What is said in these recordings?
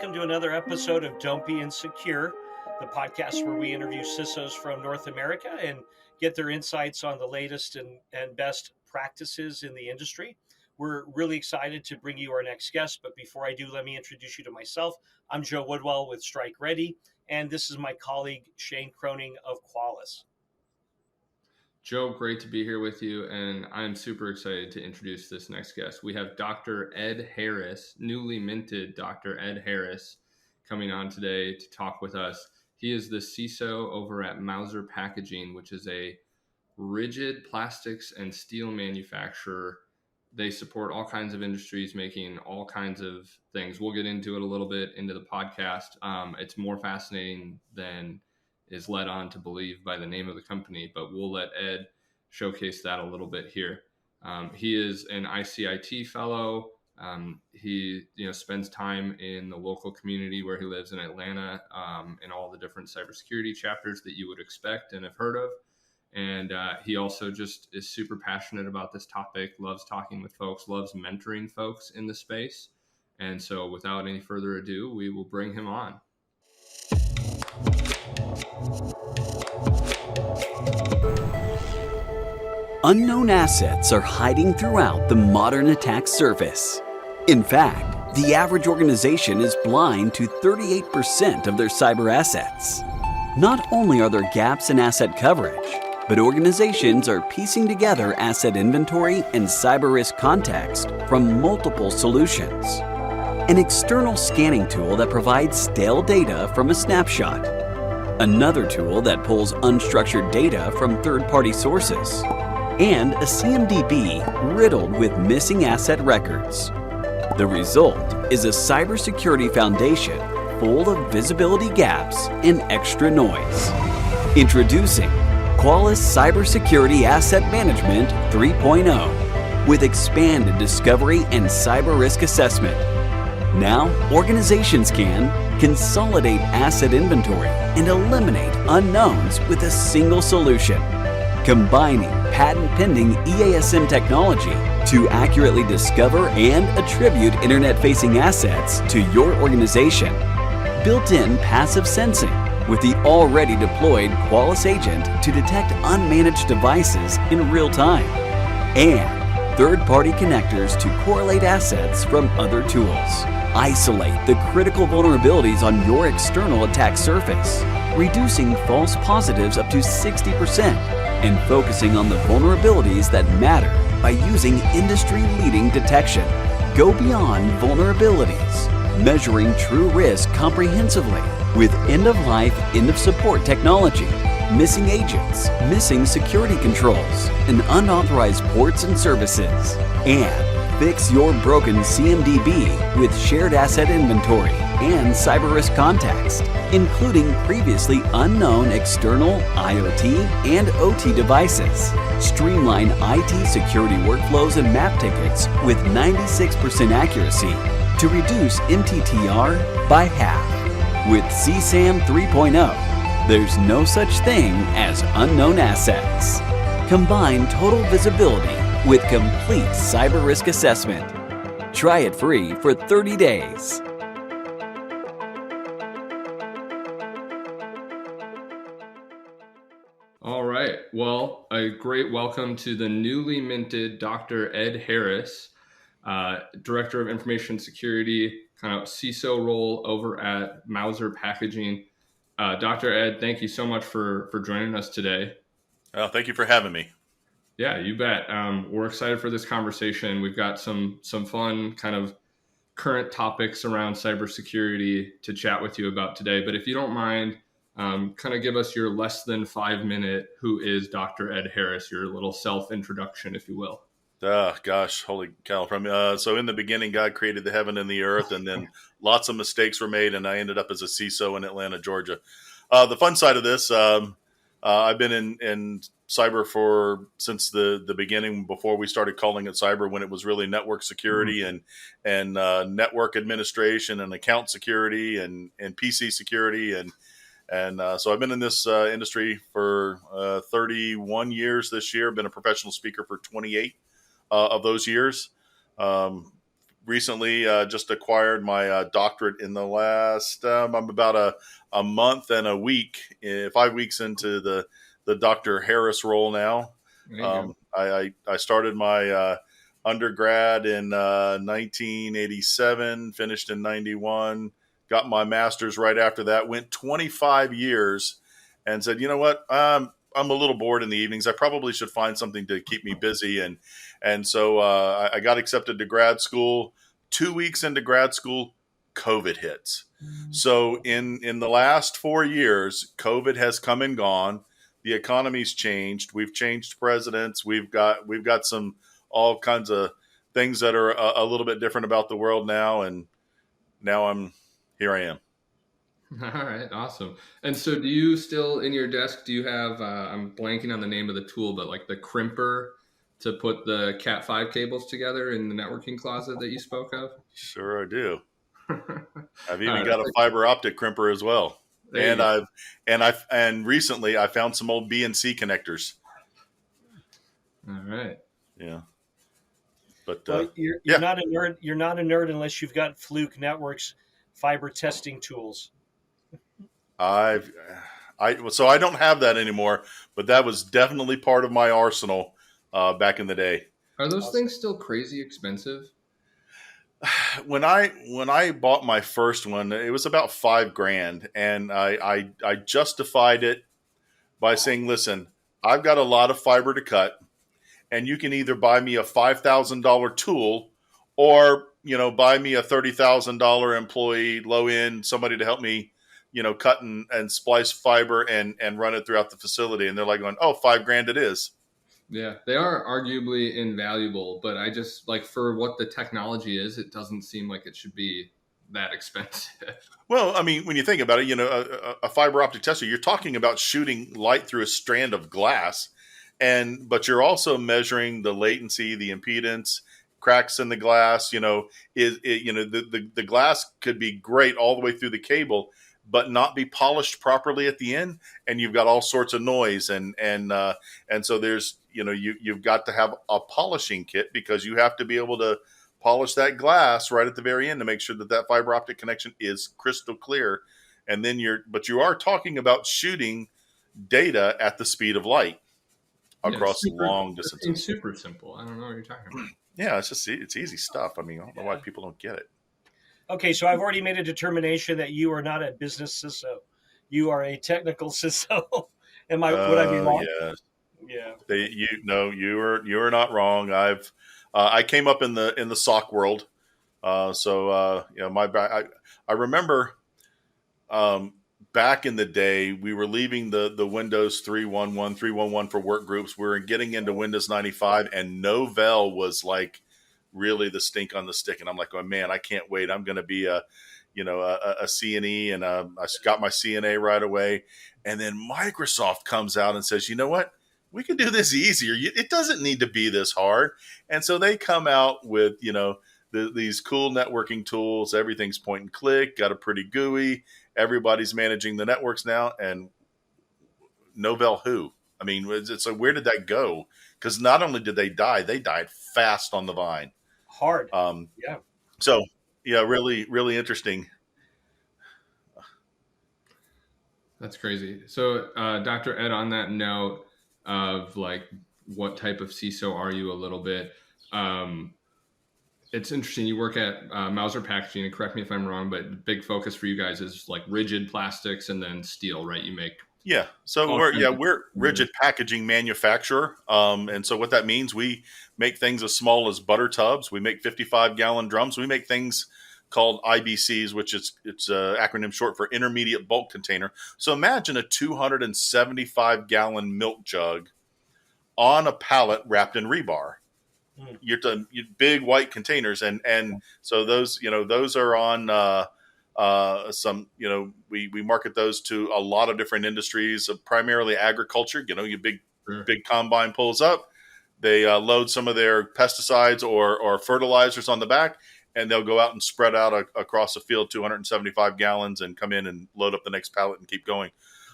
welcome to another episode of Don't Be Insecure, the podcast where we interview CISOs from North America and get their insights on the latest and best practices in the industry. We're really excited to bring you our next guest, but before I do, let me introduce you to myself. I'm Joe Woodwell with StrikeReady, and this is my colleague Shane Kroening of Qualys. Joe, great to be here with you, and I'm super excited to introduce this next guest. We have Dr. Ed Harris, newly minted Dr. Ed Harris, coming on today to talk with us. He is the CISO over at Mauser Packaging, which is a rigid plastics and steel manufacturer. They support all kinds of industries, making all kinds of things. We'll get into it a little bit into the podcast. It's more fascinating than is led on to believe by the name of the company, but we'll let Ed showcase that a little bit here. He is an ICIT fellow. He spends time in the local community where he lives in Atlanta, in all the different cybersecurity chapters that you would expect and have heard of. And he also just is super passionate about this topic, loves talking with folks, loves mentoring folks in the space. And so without any further ado, we will bring him on. Unknown assets are hiding throughout the modern attack surface. In fact, the average organization is blind to 38% of their cyber assets. Not only are there gaps in asset coverage, but organizations are piecing together asset inventory and cyber risk context from multiple solutions. An external scanning tool that provides stale data from a snapshot. Another tool that pulls unstructured data from third-party sources. And a CMDB riddled with missing asset records. The result is a cybersecurity foundation full of visibility gaps and extra noise. Introducing Qualys Cybersecurity Asset Management 3.0 with expanded discovery and cyber risk assessment. Now, organizations can consolidate asset inventory and eliminate unknowns with a single solution, combining patent-pending EASM technology to accurately discover and attribute internet-facing assets to your organization. Built-in passive sensing with the already deployed Qualys agent to detect unmanaged devices in real time. And third-party connectors to correlate assets from other tools. Isolate the critical vulnerabilities on your external attack surface, reducing false positives up to 60%, and focusing on the vulnerabilities that matter by using industry-leading detection. Go beyond vulnerabilities, measuring true risk comprehensively with end-of-life, end-of-support technology, missing agents, missing security controls, and unauthorized ports and services. And fix your broken CMDB with shared asset inventory and cyber risk context, including previously unknown external IoT and OT devices. Streamline IT security workflows and map tickets with 96% accuracy to reduce MTTR by half. With CSAM 3.0, there's no such thing as unknown assets. Combine total visibility with complete cyber risk assessment. Try it free for 30 days. All right. Well, a great welcome to the newly minted Dr. Ed Harris, Director of Information Security, kind of CISO role over at Mauser Packaging. Dr. Ed, thank you so much for joining us today. Thank you for having me. Yeah, you bet. We're excited for this conversation. We've got some fun kind of current topics around cybersecurity to chat with you about today. But if you don't mind, kind of give us your less than 5 minute, who is Dr. Ed Harris, your little self-introduction, if you will. Gosh, holy cow. So in the beginning, God created the heaven and the earth, and then lots of mistakes were made, and I ended up as a CISO in Atlanta, Georgia. The fun side of this, I've been in cyber since the beginning, before we started calling it cyber, when it was really network security and network administration and account security and PC security. And so I've been in this industry for 31 years this year. Been a professional speaker for 28 of those years. recently just acquired my doctorate in the last, I'm about a month and a week, 5 weeks into the Dr. Harris role now. There you go. I started my undergrad in 1987, finished in 91, got my master's right after that, went 25 years and said, you know what, I'm a little bored in the evenings. I probably should find something to keep me busy. And so I got accepted to grad school. 2 weeks into grad school, COVID hits. So in the last 4 years, COVID has come and gone. The economy's changed. We've changed presidents. We've got some all kinds of things that are a little bit different about the world now. And now here I am. All right, awesome. And so do you still in your desk, do you have, I'm blanking on the name of the tool, but like the crimper to put the Cat5 cables together in the networking closet that you spoke of? Sure I do. I've All even right, got a fiber optic crimper as well. there you go. And recently I found some old BNC connectors. All right. Yeah. But Well, you're not a nerd. You're not a nerd unless you've got Fluke Networks fiber testing tools. so I don't have that anymore, but that was definitely part of my arsenal back in the day. Are those things still crazy expensive? When I bought my first one, it was about $5,000, and I justified it by saying, listen, I've got a lot of fiber to cut, and you can either buy me a $5,000 tool or, buy me a $30,000 employee, low end, somebody to help me, cut and splice fiber and run it throughout the facility. And they're like going, oh, $5,000 it is. Yeah, they are arguably invaluable, but I just like for what the technology is, it doesn't seem like it should be that expensive. Well, I mean, when you think about it, a fiber optic tester, you're talking about shooting light through a strand of glass, but you're also measuring the latency, the impedance, cracks in the glass. The glass could be great all the way through the cable, but not be polished properly at the end, and you've got all sorts of noise, and so there's you've got to have a polishing kit because you have to be able to polish that glass right at the very end to make sure that fiber optic connection is crystal clear. And then you are talking about shooting data at the speed of light across long distances. It's super simple. I don't know what you're talking about. Yeah, it's easy stuff. I mean, I don't know why people don't get it. Okay, so I've already made a determination that you are not a business CISO. You are a technical CISO. Would I be wrong? Yes. Yeah. You are not wrong. I came up in the SOC world. I remember back in the day, we were leaving the Windows 3.11 for work groups. We were getting into Windows 95, and Novell was like really the stink on the stick. And I'm like, oh man, I can't wait. I'm going to be a CNE, and I got my CNA right away. And then Microsoft comes out and says, you know what? We can do this easier. It doesn't need to be this hard. And so they come out with, these cool networking tools. Everything's point and click, got a pretty GUI. Everybody's managing the networks now. And Novell who? I mean, so where did that go? Because not only did they died fast on the vine. Hard. Yeah. So, yeah, really, really interesting. That's crazy. So, Dr. Ed, on that note of like, what type of CISO are you a little bit? It's interesting. You work at Mauser Packaging, and correct me if I'm wrong, but the big focus for you guys is like rigid plastics and then steel, right? You make. Yeah. So we're rigid packaging manufacturer. And so what that means, we make things as small as butter tubs. We make 55-gallon drums. We make things called IBCs, which it's an acronym short for intermediate bulk container. So imagine a 275-gallon milk jug on a pallet wrapped in rebar. You're big white containers, and so those are on some, we market those to a lot of different industries, primarily agriculture. Your big combine pulls up, they load some of their pesticides or fertilizers on the back, and they'll go out and spread out across the field 275 gallons and come in and load up the next pallet and keep going.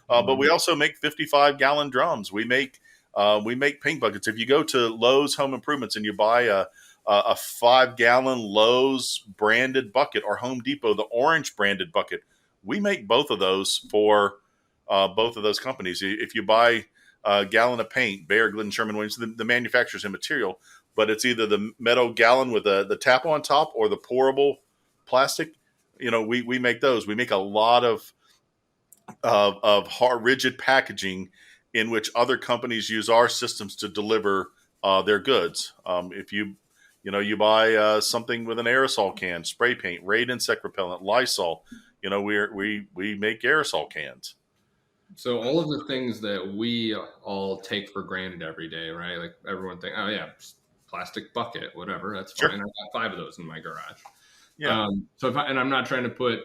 But we also make 55-gallon drums. We make paint buckets. If you go to Lowe's Home Improvements and you buy a a 5-gallon Lowe's branded bucket or Home Depot, the orange branded bucket. We make both of those for both of those companies. If you buy a gallon of paint, Behr, Glidden, Sherwin-Williams, the manufacturer's immaterial, but it's either the metal gallon with the tap on top or the pourable plastic. We make those. We make a lot of hard, rigid packaging in which other companies use our systems to deliver their goods. If you buy something with an aerosol can, spray paint, Raid insect repellent, Lysol, we make aerosol cans. So all of the things that we all take for granted every day, right? Like everyone think, oh yeah, plastic bucket, whatever, that's fine. Sure. I got 5 of those in my garage. Yeah. And I'm not trying to put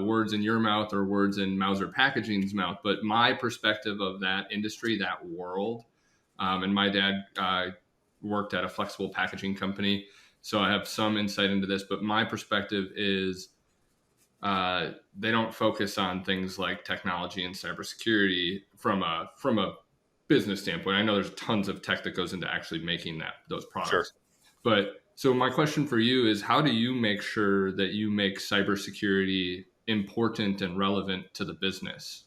words in your mouth or words in Mauser Packaging's mouth, but my perspective of that industry, that world, and my dad worked at a flexible packaging company, so I have some insight into this. But my perspective is they don't focus on things like technology and cybersecurity from a business standpoint. I know there's tons of tech that goes into actually making those products, sure. But so my question for you is, how do you make sure that you make cybersecurity important and relevant to the business?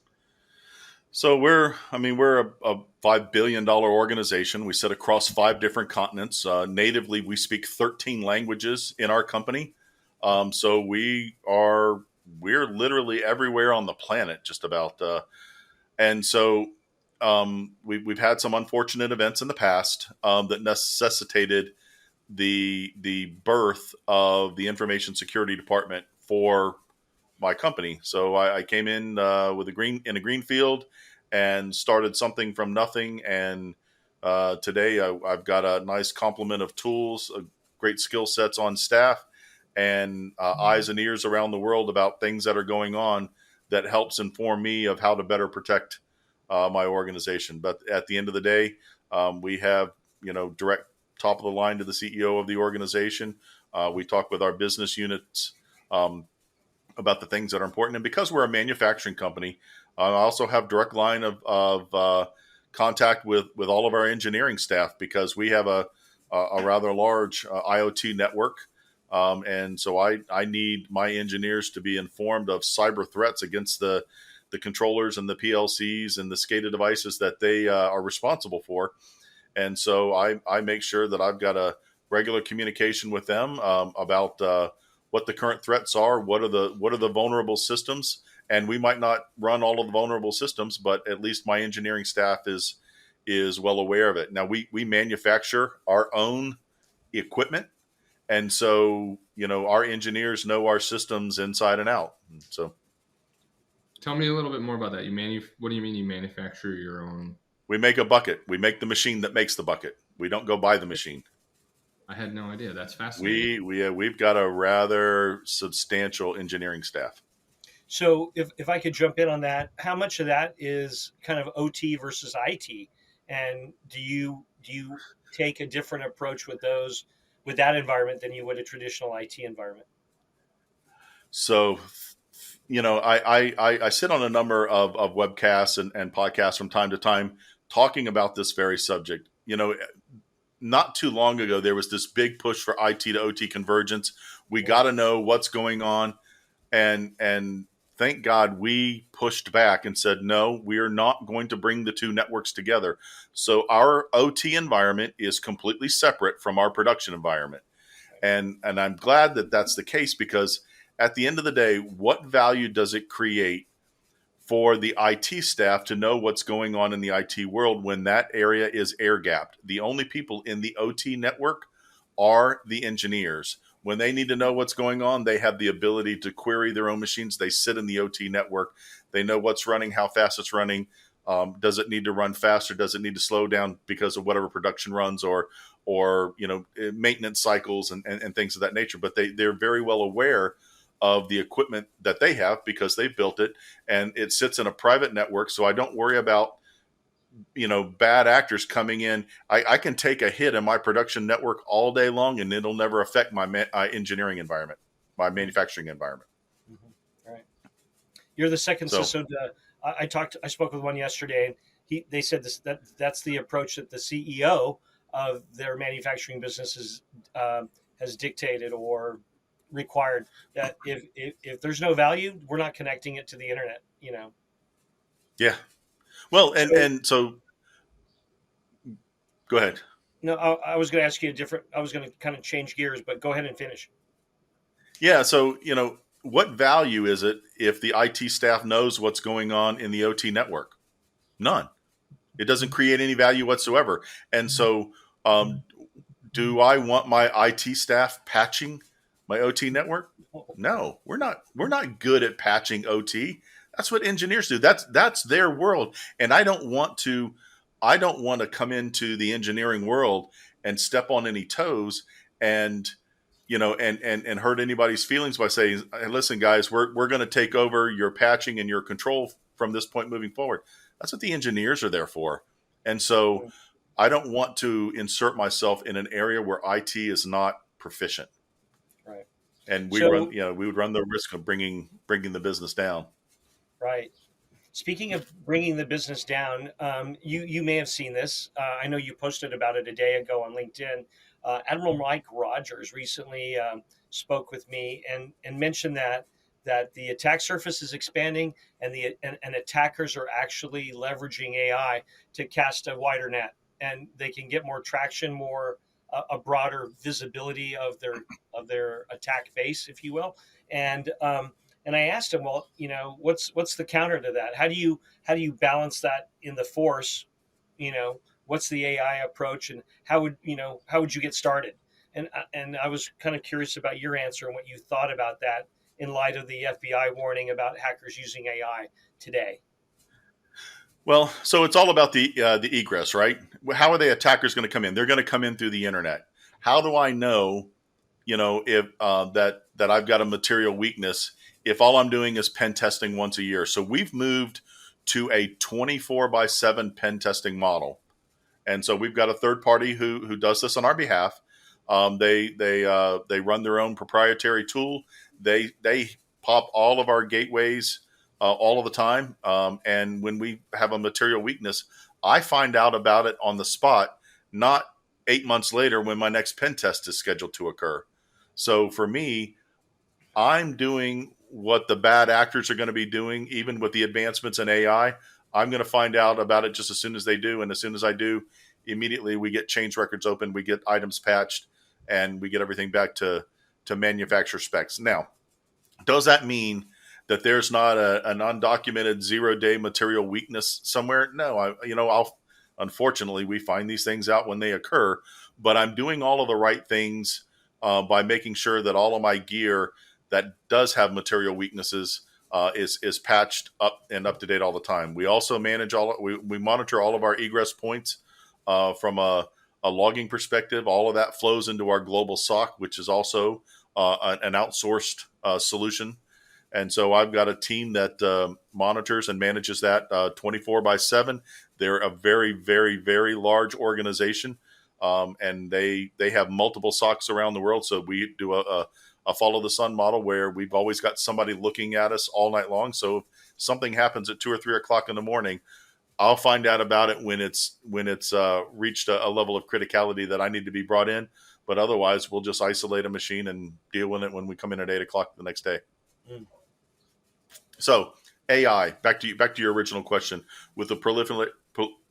So we're a $5 billion organization. We sit across 5 different continents. Natively, we speak 13 languages in our company. So we're literally everywhere on the planet, just about. And so we've had some unfortunate events in the past that necessitated the birth of the information security department for my company. So I came in with a green field and started something from nothing. And today I've got a nice complement of tools, great skill sets on staff, and eyes and ears around the world about things that are going on that helps inform me of how to better protect my organization. But at the end of the day, we have direct top of the line to the CEO of the organization. We talk with our business units about the things that are important. And because we're a manufacturing company, I also have direct line of contact with all of our engineering staff, because we have a rather large IoT network. And so I need my engineers to be informed of cyber threats against the controllers and the PLCs and the SCADA devices that they are responsible for. And so I make sure that I've got a regular communication with them about what the current threats are, what are the vulnerable systems. And we might not run all of the vulnerable systems, but at least my engineering staff is well aware of it. Now we manufacture our own equipment. And so, our engineers know our systems inside and out. So tell me a little bit more about that. What do you mean you manufacture your own? We make a bucket. We make the machine that makes the bucket. We don't go buy the machine. I had no idea. That's fascinating. We've got a rather substantial engineering staff. So if I could jump in on that, how much of that is kind of OT versus IT? And do you take a different approach with that environment than you would a traditional IT environment? So, I sit on a number of webcasts and podcasts from time to time talking about this very subject. Not too long ago, there was this big push for IT to OT convergence. We got to know what's going on. And thank God we pushed back and said, no, we are not going to bring the two networks together. So our OT environment is completely separate from our production environment. And I'm glad that that's the case, because at the end of the day, what value does it create for the IT staff to know what's going on in the IT world when that area is air-gapped? The only people in the OT network are the engineers. When they need to know what's going on, they have the ability to query their own machines. They sit in the OT network. They know what's running, how fast it's running. Does it need to run faster? Does it need to slow down because of whatever production runs or maintenance cycles and things of that nature? But they're very well aware of the equipment that they have because they built it, and it sits in a private network. So I don't worry about bad actors coming in. I can take a hit in my production network all day long, and it'll never affect my engineering environment, my manufacturing environment. Mm-hmm. Right. You're the second CISO. I spoke with one yesterday, and they said that's the approach that the CEO of their manufacturing businesses has dictated or required that if there's no value, we're not connecting it to the internet. Yeah. Well, So and so go ahead. no, I was going to ask you a different. I was going to kind of change gears, but go ahead and finish. Yeah. So, what value is it if the IT staff knows what's going on in the OT network? None. It doesn't create any value whatsoever. And so, do I want my IT staff patching my OT network? No, we're not. We're not good at patching OT. That's what engineers do. That's their world. And I don't want to. I don't want to come into the engineering world and step on any toes and and hurt anybody's feelings by saying, hey, listen, guys, we're going to take over your patching and your control from this point moving forward. That's what the engineers are there for. And so I don't want to insert myself in an area where IT is not proficient. Right. And we So we would run the risk of bringing the business down. right. Speaking of bringing the business down, you may have seen this. I know you posted about it a day ago on LinkedIn. Admiral Mike Rogers recently spoke with me and mentioned that the attack surface is expanding and and attackers are actually leveraging AI to cast a wider net, and they can get more traction, more a broader visibility of their attack base, if you will. And I asked him, well, what's the counter to that? How do you balance that in the force? What's the AI approach, and how would you get started? And I was kind of curious about your answer and what you thought about that in light of the FBI warning about hackers using AI today. Well, so it's all about the egress, right? How are the attackers going to come in? They're going to come in through the internet. How do I know, if that I've got a material weakness if all I'm doing is pen testing once a year? So we've moved to a 24/7 pen testing model, and so we've got a third party who does this on our behalf. They run their own proprietary tool. They pop all of our gateways all of the time, and when we have a material weakness, I find out about it on the spot, not 8 months later when my next pen test is scheduled to occur. So for me, I'm doing what the bad actors are going to be doing, even with the advancements in AI. I'm going to find out about it just as soon as they do. And as soon as I do, immediately we get change records open, we get items patched, and we get everything back to manufacturer specs. Now, does that mean that there's not an undocumented 0-day material weakness somewhere? No, unfortunately, we find these things out when they occur, but I'm doing all of the right things by making sure that all of my gear that does have material weaknesses is patched up and up to date all the time. We also manage we monitor all of our egress points from a logging perspective. All of that flows into our global SOC, which is also an outsourced solution. And so I've got a team that monitors and manages that 24/7. They're a very, very, very large organization, and they have multiple SOCs around the world. So we do a follow the sun model where we've always got somebody looking at us all night long. So if something happens at 2 or 3 o'clock in the morning, I'll find out about it when it's reached a level of criticality that I need to be brought in. But otherwise, we'll just isolate a machine and deal with it when we come in at 8 o'clock the next day. Mm. So AI, back to your original question, with the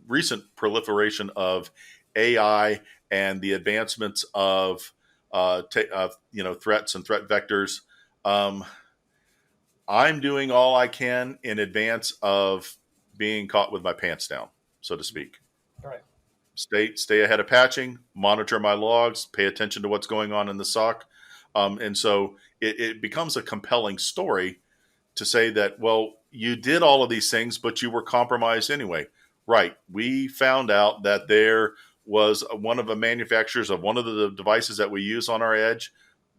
recent proliferation of AI and the advancements of threats and threat vectors, I'm doing all I can in advance of being caught with my pants down, so to speak. All right. Stay ahead of patching, monitor my logs, pay attention to what's going on in the SOC. And so it becomes a compelling story to say that, well, you did all of these things, but you were compromised anyway. Right. We found out that there was one of the manufacturers of one of the devices that we use on our edge.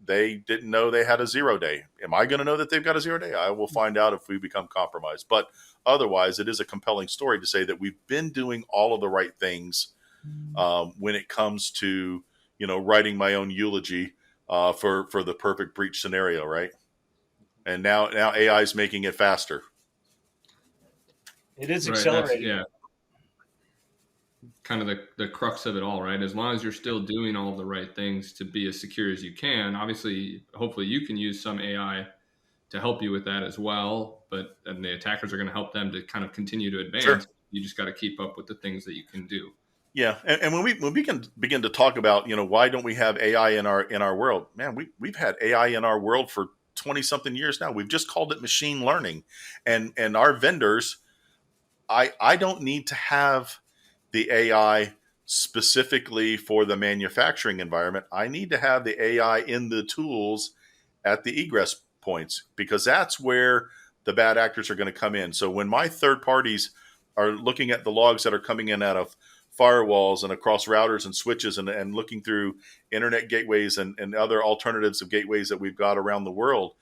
They didn't know they had a 0-day. Am I going to know that they've got a 0-day? I will find out if we become compromised. But otherwise, it is a compelling story to say that we've been doing all of the right things when it comes to, writing my own eulogy for the perfect breach scenario, right? And now AI is making it faster. It is accelerating. Yeah. kind of the crux of it all, right? As long as you're still doing all the right things to be as secure as you can, obviously, hopefully you can use some AI to help you with that as well. And the attackers are going to help them to kind of continue to Sure. advance. You just got to keep up with the things that you can do. Yeah, and when we can begin to talk about, why don't we have AI in our world? Man, we've had AI in our world for 20 something years now. We've just called it machine learning, and our vendors, I don't need to have the AI specifically for the manufacturing environment. I need to have the AI in the tools at the egress points, because that's where the bad actors are going to come in. So when my third parties are looking at the logs that are coming in out of firewalls and across routers and switches, and looking through internet gateways and other alternatives of gateways that we've got around the world,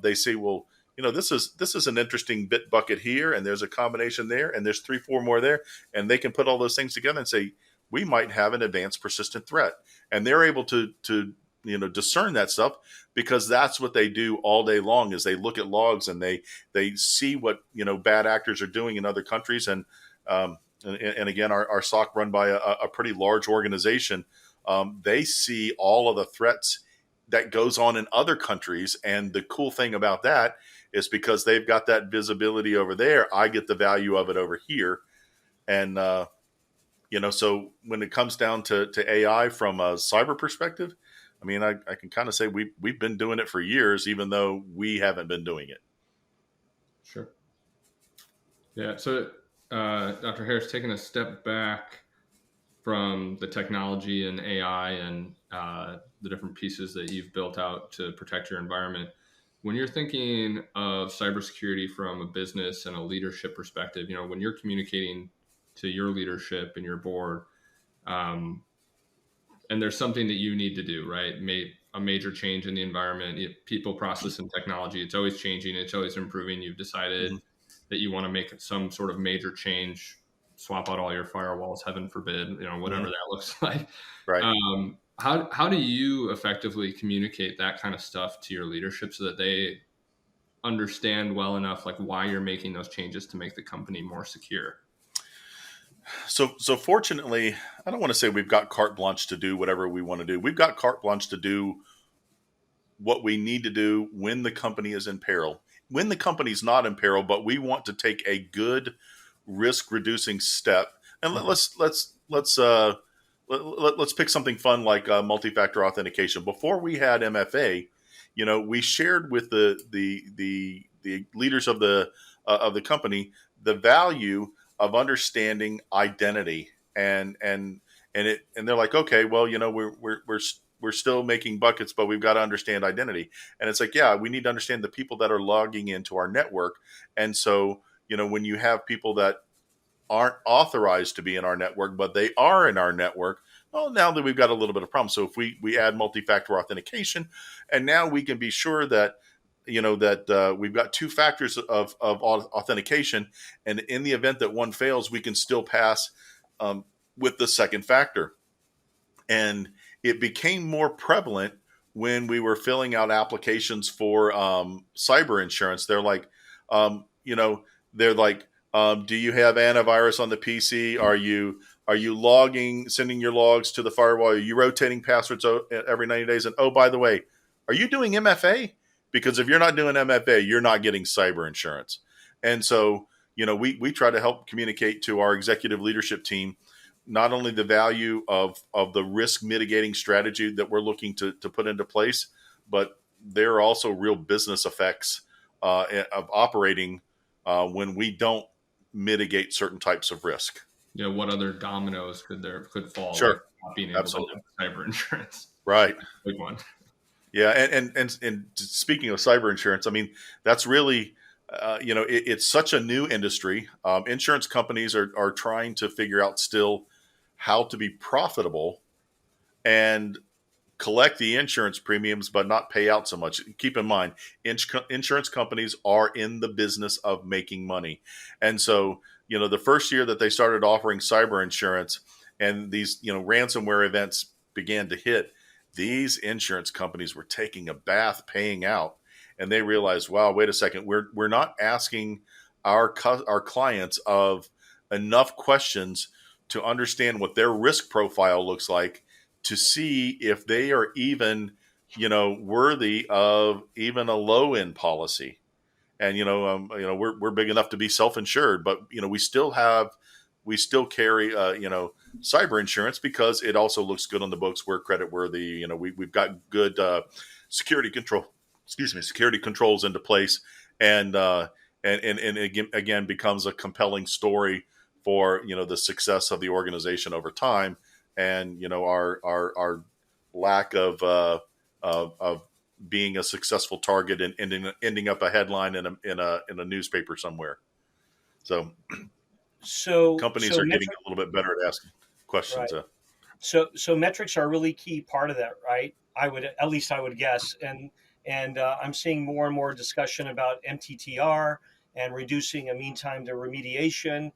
they say, well, this is an interesting bit bucket here, and there's a combination there, and there's 3, 4 more there, and they can put all those things together and say, we might have an advanced persistent threat, and they're able to discern that stuff, because that's what they do all day long, is they look at logs and they see what bad actors are doing in other countries. And again, our SOC run by a pretty large organization. They see all of the threats that goes on in other countries, and the cool thing about that is, because they've got that visibility over there, I get the value of it over here. And so when it comes down to AI from a cyber perspective, I mean, I can kind of say we've been doing it for years, even though we haven't been doing it. Sure. Yeah. So, Dr. Harris, taking a step back from the technology and AI and the different pieces that you've built out to protect your environment, when you're thinking of cybersecurity from a business and a leadership perspective, when you're communicating to your leadership and your board, and there's something that you need to do, right? A major change in the environment, people, process, and technology. It's always changing. It's always improving. You've decided that you want to make some sort of major change, swap out all your firewalls, heaven forbid, whatever that looks like. Right. How do you effectively communicate that kind of stuff to your leadership so that they understand well enough, like, why you're making those changes to make the company more secure? So fortunately, I don't want to say we've got carte blanche to do whatever we want to do. We've got carte blanche to do what we need to do when the company is in peril. When the company's not in peril, but we want to take a good risk reducing step, and let's pick something fun like multi-factor authentication. Before we had MFA, we shared with the leaders of the company the value of understanding identity, and they're like, okay, well, we're still making buckets, but we've got to understand identity. And it's like, yeah, we need to understand the people that are logging into our network. And so, when you have people that aren't authorized to be in our network, but they are in our network, well, now that we've got a little bit of problem. So if we add multi-factor authentication, and now we can be sure that we've got 2 factors of authentication, and in the event that one fails, we can still pass with the second factor. And it became more prevalent when we were filling out applications for cyber insurance. They're like, do you have antivirus on the PC? Are you sending your logs to the firewall? Are you rotating passwords every 90 days? And oh, by the way, are you doing MFA? Because if you're not doing MFA, you're not getting cyber insurance. And so, we try to help communicate to our executive leadership team not only the value of the risk mitigating strategy that we're looking to put into place, but there are also real business effects of operating when we don't mitigate certain types of risk. Yeah, what other dominoes could fall? Sure, like not being able absolutely. to have cyber insurance, Right? Big one. Yeah, and speaking of cyber insurance, I mean, that's really it's such a new industry. Insurance companies are trying to figure out still how to be profitable and collect the insurance premiums, but not pay out so much. Keep in mind, insurance companies are in the business of making money. And so, the first year that they started offering cyber insurance and these, ransomware events began to hit, these insurance companies were taking a bath paying out. And they realized, wow, wait a second, we're not asking our clients of enough questions to understand what their risk profile looks like, to see if they are even, worthy of even a low end policy. And we're big enough to be self-insured, but we still carry cyber insurance because it also looks good on the books. We're credit worthy. We've got good security controls into place, and again becomes a compelling story for the success of the organization over time, and our lack of being a successful target and ending up a headline in a newspaper somewhere. So companies are getting a little bit better at asking questions. Right. So metrics are a really key part of that, right? I would guess, and I'm seeing more and more discussion about MTTR and reducing a mean time to remediation,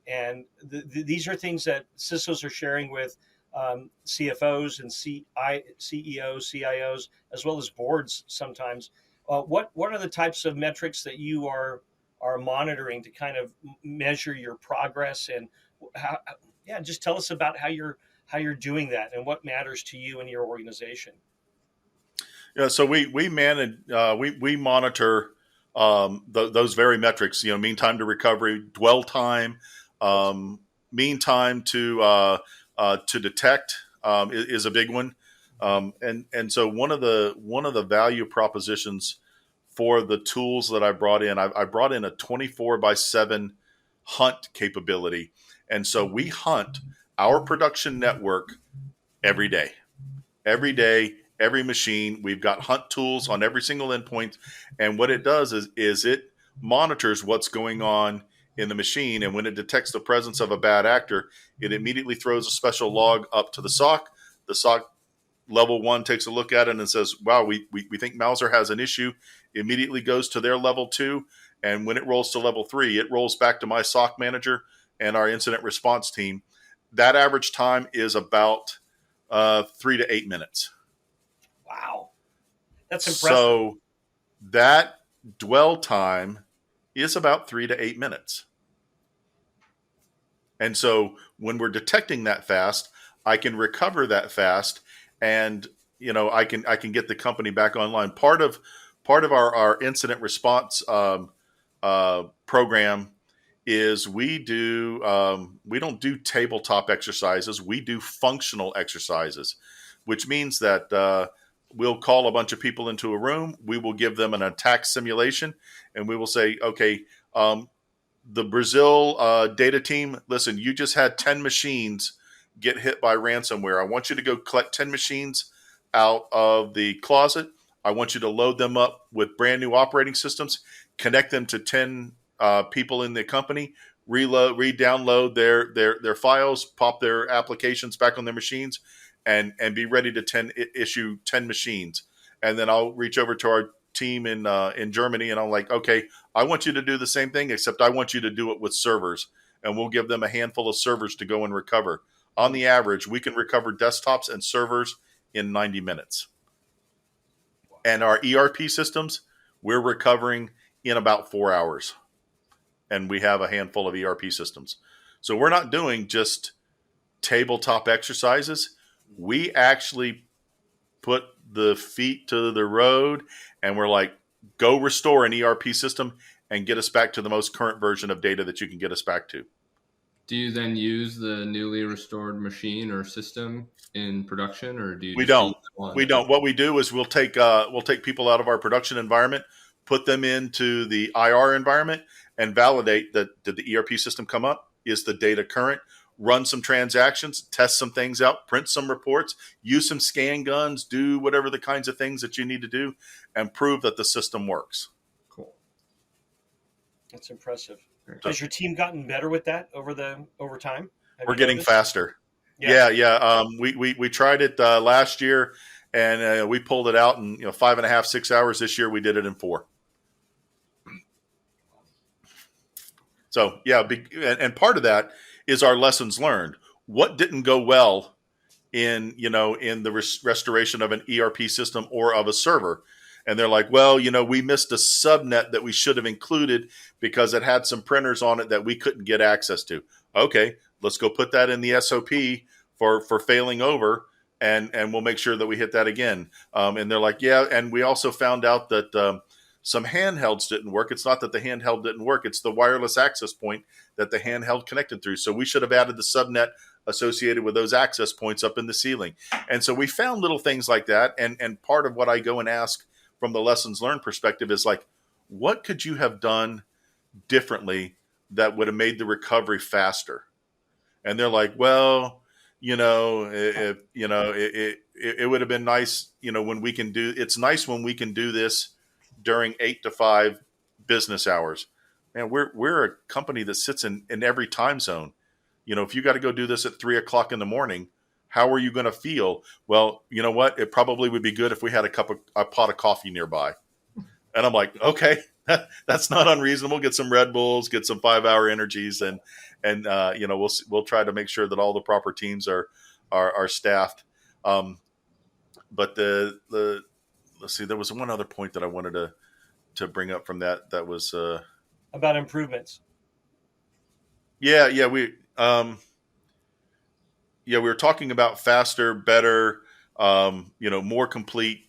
and these are things that CISOs are sharing with CFOs and CEOs, CIOs, as well as boards sometimes. What are the types of metrics that you are monitoring to kind of measure your progress, and how? Yeah, just tell us about how you're doing that and what matters to you and your organization. Yeah, so we manage we monitor those very metrics. Mean time to recovery, dwell time, mean time to detect is a big one, and so one of the value propositions for the tools that I brought in, I brought in a 24/7 hunt capability, and so we hunt our production network every day. Every day, every machine. We've got hunt tools on every single endpoint. And what it does is it monitors what's going on in the machine. And when it detects the presence of a bad actor, it immediately throws a special log up to the SOC. The SOC level 1 takes a look at it and says, wow, we think Mauser has an issue. It immediately goes to their level 2. And when it rolls to level 3, it rolls back to my SOC manager and our incident response team. That average time is about 3 to 8 minutes. Wow. That's impressive. So that dwell time is about 3 to 8 minutes. And so when we're detecting that fast, I can recover that fast, and I can get the company back online. Part of our incident response program is we don't do tabletop exercises. We do functional exercises, which means that we'll call a bunch of people into a room. We will give them an attack simulation, and we will say, okay, the Brazil data team, listen, you just had 10 machines get hit by ransomware. I want you to go collect 10 machines out of the closet. I want you to load them up with brand new operating systems, connect them to 10 people in the company, re-download their files, pop their applications back on their machines, and be ready to issue 10 machines. And then I'll reach over to our team in Germany, and I'm like, okay, I want you to do the same thing, except I want you to do it with servers. And we'll give them a handful of servers to go and recover. On the average, we can recover desktops and servers in 90 minutes. And our ERP systems, we're recovering in about 4 hours. And we have a handful of ERP systems. So we're not doing just tabletop exercises. We actually put the feet to the road, and we're like, go restore an ERP system and get us back to the most current version of data that you can get us back to. Do you then use the newly restored machine or system in production, or do you? We don't. What we do is we'll take people out of our production environment, put them into the IR environment, and validate that did the ERP system come up? Is the data current? Run some transactions, test some things out, print some reports, use some scan guns, do whatever the kinds of things that you need to do, and prove that the system works. Cool. That's impressive. Has your team gotten better with that over time? We're getting faster. Yeah. We tried it last year, and we pulled it out in 5.5, 6 hours. This year we did it in 4. So yeah, and part of that is our lessons learned. What didn't go well in the restoration of an ERP system or of a server? And they're like, well, we missed a subnet that we should have included because it had some printers on it that we couldn't get access to. Okay, let's go put that in the SOP for failing over, and we'll make sure that we hit that again. And they're like, yeah. And we also found out that some handhelds didn't work. It's not that the handheld didn't work. It's the wireless access point that the handheld connected through. So we should have added the subnet associated with those access points up in the ceiling. And so we found little things like that. And part of what I go and ask from the lessons learned perspective is like, what could you have done differently that would have made the recovery faster? And they're like, well, it would have been nice, when we can do, it's nice when we can do this during 8 to 5 business hours. Man, we're a company that sits in every time zone. If you got to go do this at 3:00 in the morning, how are you going to feel? Well, you know what? It probably would be good if we had a pot of coffee nearby. And I'm like, okay, that's not unreasonable. Get some Red Bulls, get some 5-hour energies, and we'll try to make sure that all the proper teams are staffed. But let's see, there was one other point that I wanted to bring up from that. That was about improvements. Yeah, we were talking about faster, better, more complete,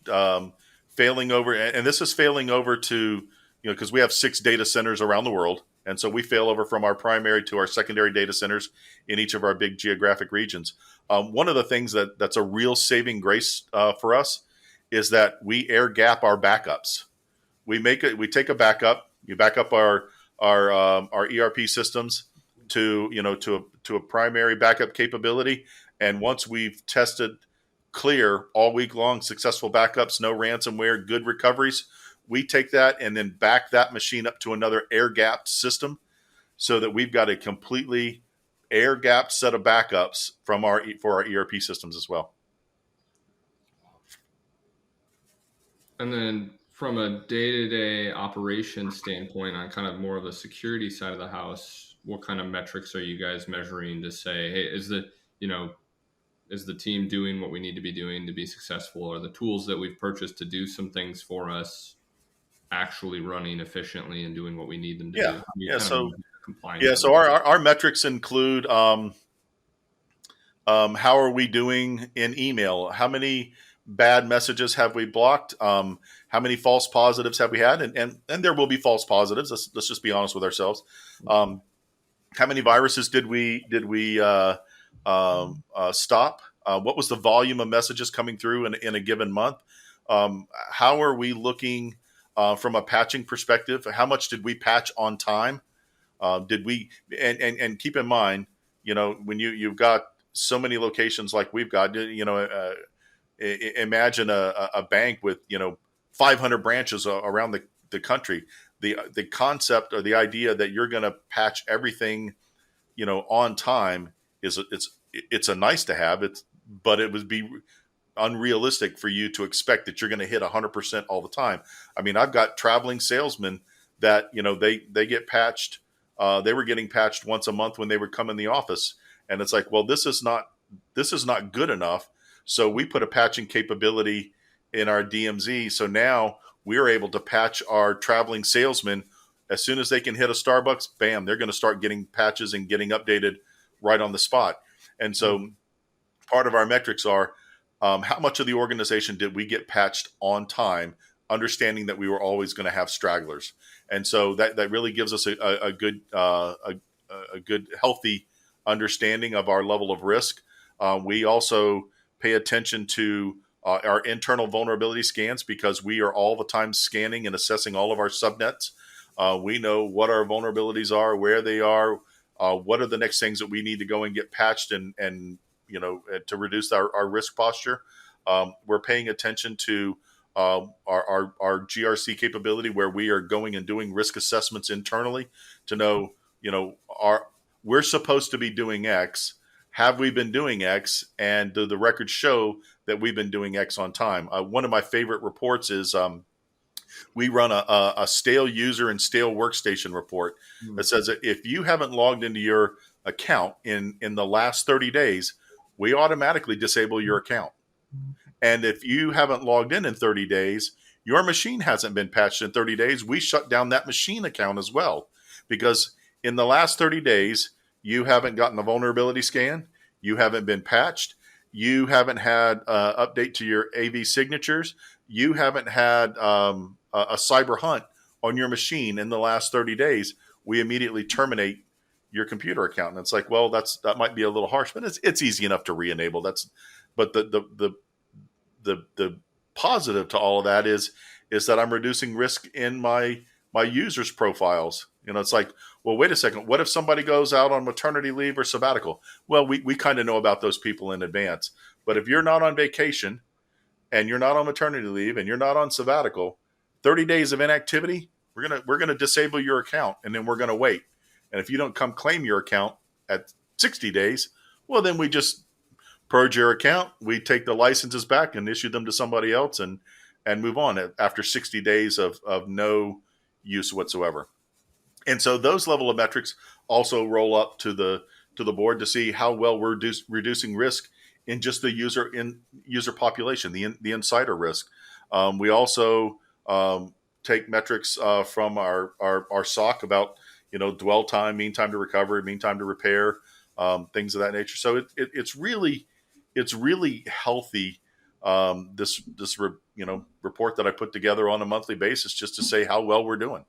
failing over. And this is failing over to, because we have 6 data centers around the world. And so we fail over from our primary to our secondary data centers in each of our big geographic regions. One of the things that's a real saving grace for us is that we air gap our backups. We take a backup. You back up our ERP systems to a primary backup capability, and once we've tested clear all week long, successful backups, no ransomware, good recoveries, we take that and then back that machine up to another air-gapped system, so that we've got a completely air-gapped set of backups for our ERP systems as well. And then from a day-to-day operation standpoint, on kind of more of the security side of the house, what kind of metrics are you guys measuring to say, hey, is the team doing what we need to be doing to be successful? Are the tools that we've purchased to do some things for us actually running efficiently and doing what we need them to do? So our metrics include how are we doing in email? How many bad messages have we blocked? How many false positives have we had? And there will be false positives. Let's just be honest with ourselves. How many viruses did we stop? What was the volume of messages coming through in a given month? How are we looking from a patching perspective? How much did we patch on time? Did we and keep in mind, when you've got so many locations like we've got, imagine a bank with 500 branches around the country. The concept or the idea that you're going to patch everything on time it's a nice to have, but it would be unrealistic for you to expect that you're going to hit 100% all the time. I mean, I've got traveling salesmen that they get patched. They were getting patched once a month when they would come in the office, and it's like, well, this is not good enough. So we put a patching capability in our DMZ. So now we're able to patch our traveling salesmen as soon as they can hit a Starbucks. Bam, they're going to start getting patches and getting updated right on the spot. And so part of our metrics are how much of the organization did we get patched on time, understanding that we were always going to have stragglers. And so that really gives us a good healthy understanding of our level of risk. We also pay attention to our internal vulnerability scans, because we are all the time scanning and assessing all of our subnets. We know what our vulnerabilities are, where they are, what are the next things that we need to go and get patched and to reduce our risk posture. We're paying attention to our GRC capability, where we are going and doing risk assessments internally to know, we're supposed to be doing X. Have we been doing X? And do the records show that we've been doing X on time? One of my favorite reports is we run a stale user and stale workstation report that says that if you haven't logged into your account in the last 30 days, we automatically disable your account. And if you haven't logged in 30 days, your machine hasn't been patched in 30 days, we shut down that machine account as well. Because in the last 30 days, you haven't gotten a vulnerability scan, you haven't been patched, you haven't had update to your AV signatures, you haven't had a cyber hunt on your machine in the last 30 days, we immediately terminate your computer account. And it's like, well, that might be a little harsh, but it's easy enough to re-enable. But the positive to all of that is that I'm reducing risk in my users' profiles. It's like, well, wait a second. What if somebody goes out on maternity leave or sabbatical? Well, we kind of know about those people in advance. But if you're not on vacation and you're not on maternity leave and you're not on sabbatical, 30 days of inactivity, we're gonna disable your account, and then we're gonna wait. And if you don't come claim your account at 60 days, well, then we just purge your account. We take the licenses back and issue them to somebody else and move on after 60 days of no use whatsoever. And so those level of metrics also roll up to the board to see how well we're reducing risk in just the user population, the insider risk. We also take metrics from our SOC about dwell time, mean time to recovery, mean time to repair, things of that nature. So it's really healthy. This report that I put together on a monthly basis just to say how well we're doing.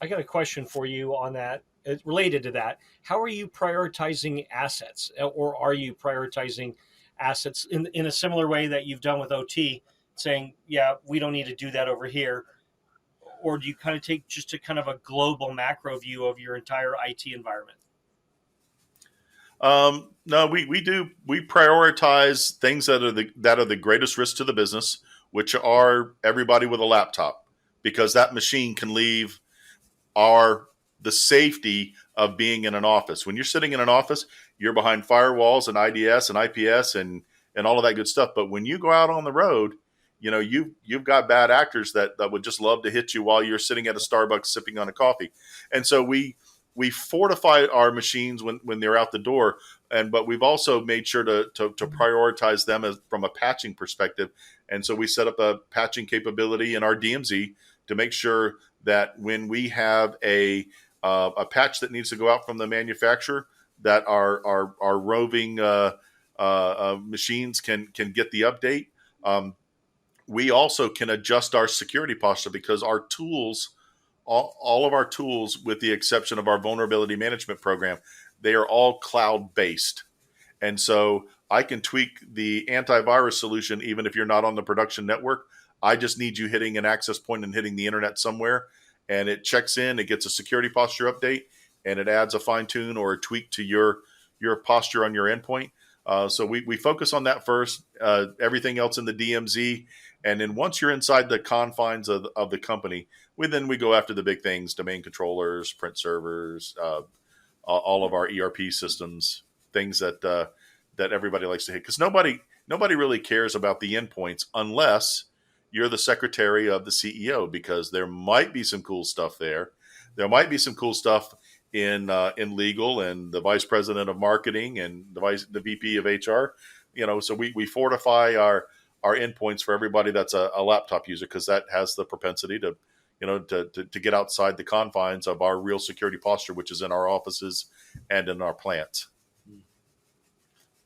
I got a question for you on that. It's related to that. How are you prioritizing assets, or are you prioritizing assets in a similar way that you've done with OT, saying, yeah, we don't need to do that over here? Or do you kind of take just a kind of a global macro view of your entire IT environment? No, we prioritize things that are the greatest risk to the business, which are everybody with a laptop, because that machine can leave the safety of being in an office. When you're sitting in an office, you're behind firewalls and IDS and IPS and all of that good stuff. But when you go out on the road, you've got bad actors that would just love to hit you while you're sitting at a Starbucks sipping on a coffee. And so we fortify our machines when they're out the door, but we've also made sure to prioritize them from a patching perspective. And so we set up a patching capability in our DMZ to make sure that when we have a patch that needs to go out from the manufacturer, that our roving machines can get the update. We also can adjust our security posture because our tools, all of our tools, with the exception of our vulnerability management program, they are all cloud-based. And so I can tweak the antivirus solution even if you're not on the production network. I just need you hitting an access point and hitting the internet somewhere, and it checks in, it gets a security posture update, and it adds a fine-tune or a tweak to your posture on your endpoint. So we focus on that first, everything else in the DMZ. And then once you're inside the confines of the company, we go after the big things: domain controllers, print servers, all of our ERP systems, things that everybody likes to hit. Because nobody really cares about the endpoints unless you're the secretary of the CEO, because there might be some cool stuff there. There might be some cool stuff in legal and the vice president of marketing and the VP of HR. So we fortify our endpoints for everybody that's a laptop user, because that has the propensity to get outside the confines of our real security posture, which is in our offices and in our plants.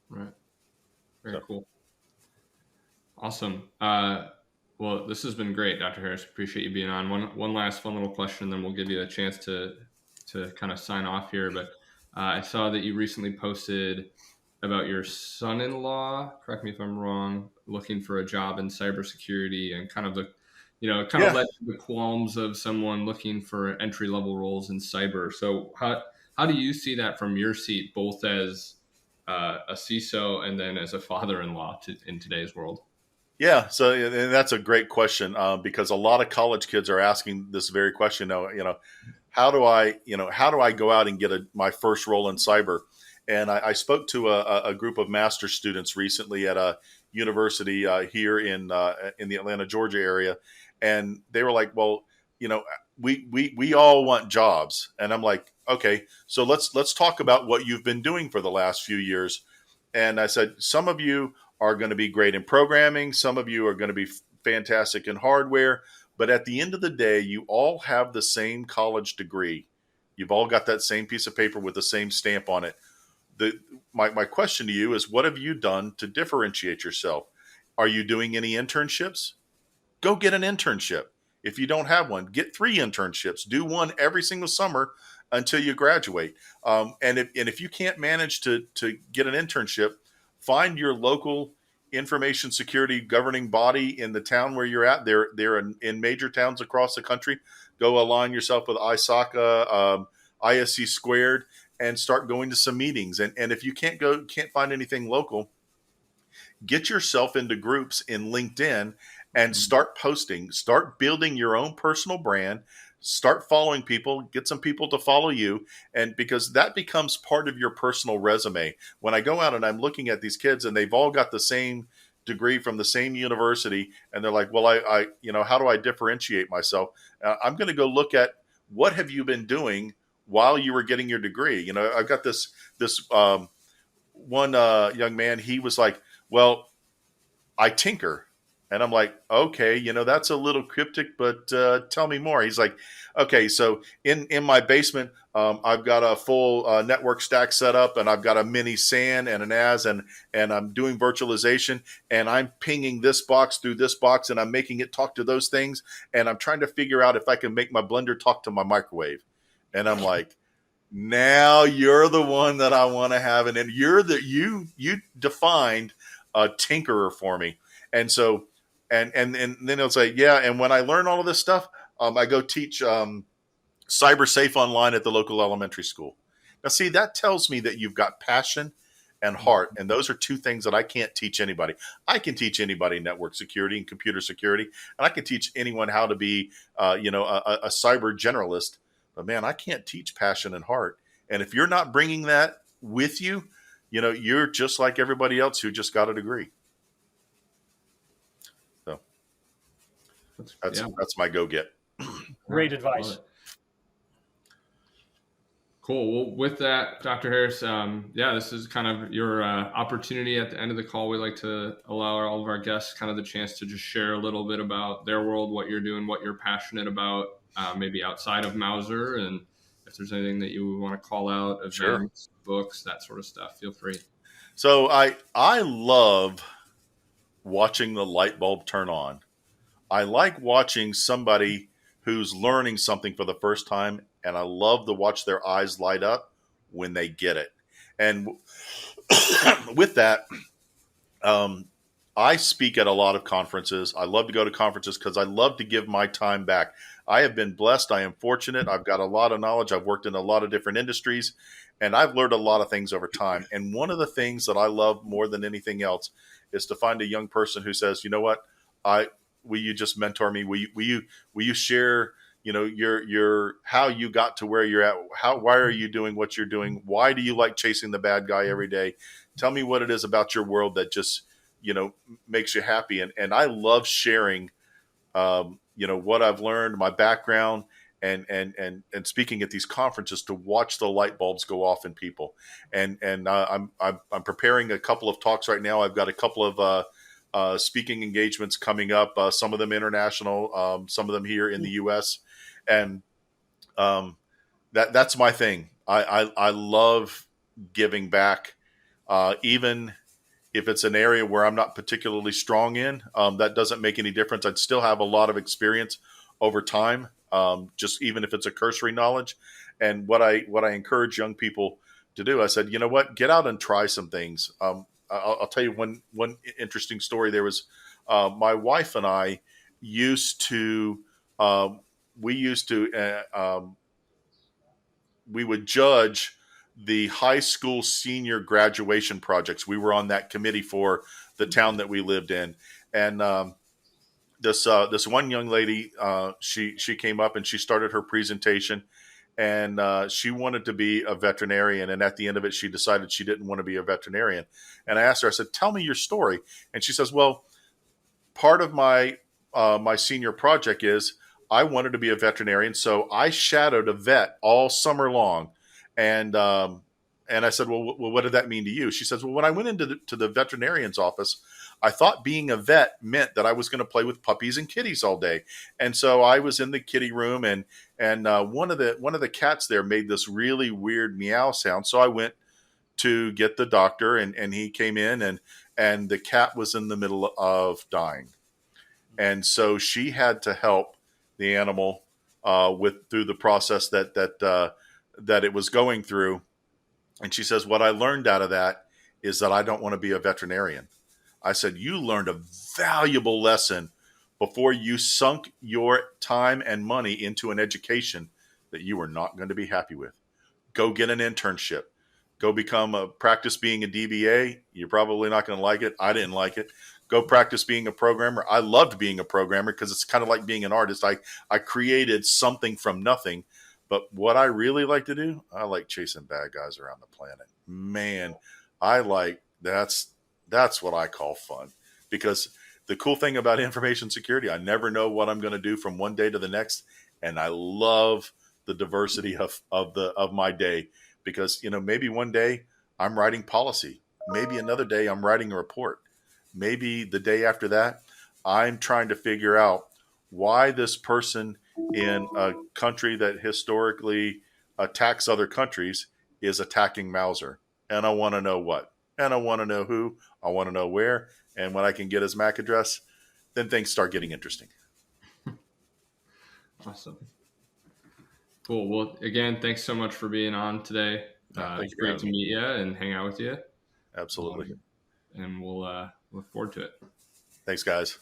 Right. Very cool. Awesome. Well, this has been great, Dr. Harris. Appreciate you being on. One last fun little question, then we'll give you a chance to kind of sign off here. But I saw that you recently posted about your son-in-law, correct me if I'm wrong, looking for a job in cybersecurity, and kind of led to the qualms of someone looking for entry-level roles in cyber. So how do you see that from your seat, both as a CISO and then as a father-in-law in today's world? Yeah, so and that's a great question, because a lot of college kids are asking this very question. How do I go out and get my first role in cyber? And I spoke to a group of master's students recently at a university here in the Atlanta, Georgia area, and they were like, "Well, we all want jobs," and I'm like, "Okay, so let's talk about what you've been doing for the last few years." And I said, "Some of you are going to be great in programming, some of you are going to be fantastic in hardware, but at the end of the day, you all have the same college degree, You've all got that same piece of paper with the same stamp on it. My question to you is, what have you done to differentiate yourself? Are you doing any internships? Go get an internship. If you don't have one, get 3 internships. Do one every single summer until you graduate. And if you can't manage to get an internship, find your local information security governing body in the town where you're at. They're in major towns across the country. Go align yourself with ISACA, ISC squared, and start going to some meetings. And if you can't find anything local, get yourself into groups in LinkedIn and start posting, start building your own personal brand, start following people, get some people to follow you. And because that becomes part of your personal resume. When I go out and I'm looking at these kids and they've all got the same degree from the same university, and they're like, well, I how do I differentiate myself? I'm going to go look at, what have you been doing while you were getting your degree? I've got this one young man. He was like, well, I tinker. And I'm like, okay, that's a little cryptic, but tell me more. He's like, okay, so in my basement, I've got a full network stack set up, and I've got a mini SAN and an AS, and I'm doing virtualization, and I'm pinging this box through this box, and I'm making it talk to those things, and I'm trying to figure out if I can make my blender talk to my microwave. And I'm like, now you're the one that I want to have, and then you defined a tinkerer for me. And so, and then he'll say, yeah. And when I learn all of this stuff, I go teach cyber safe online at the local elementary school. Now, see, that tells me that you've got passion and heart, and those are 2 things that I can't teach anybody. I can teach anybody network security and computer security, and I can teach anyone how to be, a cyber generalist. But man, I can't teach passion and heart. And if you're not bringing that with you, you're just like everybody else who just got a degree. So that's my go get. Great advice. Cool. Well, with that, Dr. Harris, this is kind of your opportunity at the end of the call. We like to allow all of our guests kind of the chance to just share a little bit about their world, what you're doing, what you're passionate about, maybe outside of Mauser, and if there's anything that you want to call out, events, sure, books, that sort of stuff, feel free. So I love watching the light bulb turn on. I like watching somebody who's learning something for the first time, and I love to watch their eyes light up when they get it. And with that, I speak at a lot of conferences. I love to go to conferences because I love to give my time back. I have been blessed. I am fortunate. I've got a lot of knowledge. I've worked in a lot of different industries, and I've learned a lot of things over time. And one of the things that I love more than anything else is to find a young person who says, you know what, will you just mentor me? Will you share, your how you got to where you're at? Why are you doing what you're doing? Why do you like chasing the bad guy every day? Tell me what it is about your world that just, makes you happy. And I love sharing, what I've learned, my background, and speaking at these conferences to watch the light bulbs go off in people. And I'm preparing a couple of talks right now. I've got a couple of speaking engagements coming up, some of them international, some of them here in the U.S. And that's my thing. I love giving back, even if it's an area where I'm not particularly strong in. That doesn't make any difference. I'd still have a lot of experience over time, just even if it's a cursory knowledge. And what I encourage young people to do, I said, you know what, get out and try some things. I'll tell you one interesting story. There was my wife and I used to we would judge the high school senior graduation projects. We were on that committee for the town that we lived in, and this one young lady, she came up and she started her presentation, and she wanted to be a veterinarian. And at the end of it, she decided she didn't want to be a veterinarian. And I asked her, I said, tell me your story. And she says, well, part of my senior project is I wanted to be a veterinarian. So I shadowed a vet all summer long. And And I said, well, what did that mean to you? She says, well, when I went into the veterinarian's office, I thought being a vet meant that I was going to play with puppies and kitties all day. And so I was in the kitty room, and one of the cats there made this really weird meow sound. So I went to get the doctor, and he came in, and the cat was in the middle of dying. And so she had to help the animal through the process that it was going through. And she says, what I learned out of that is that I don't want to be a veterinarian. I said, you learned a valuable lesson before you sunk your time and money into an education that you were not going to be happy with. Go get an internship. Go practice being a DBA. You're probably not going to like it. I didn't like it. Go practice being a programmer. I loved being a programmer because it's kind of like being an artist. I created something from nothing. But what I really like to do, I like chasing bad guys around the planet. Man, that's what I call fun. Because the cool thing about information security, I never know what I'm going to do from one day to the next, and I love the diversity of my day. Because maybe one day I'm writing policy, maybe another day I'm writing a report, maybe the day after that I'm trying to figure out why this person in a country that historically attacks other countries is attacking Mauser. And I want to know what. And I want to know who. I want to know where. And when I can get his MAC address, then things start getting interesting. Awesome. Cool. Well, again, thanks so much for being on today. It's great to meet you and hang out with you. Absolutely. And we'll look forward to it. Thanks, guys.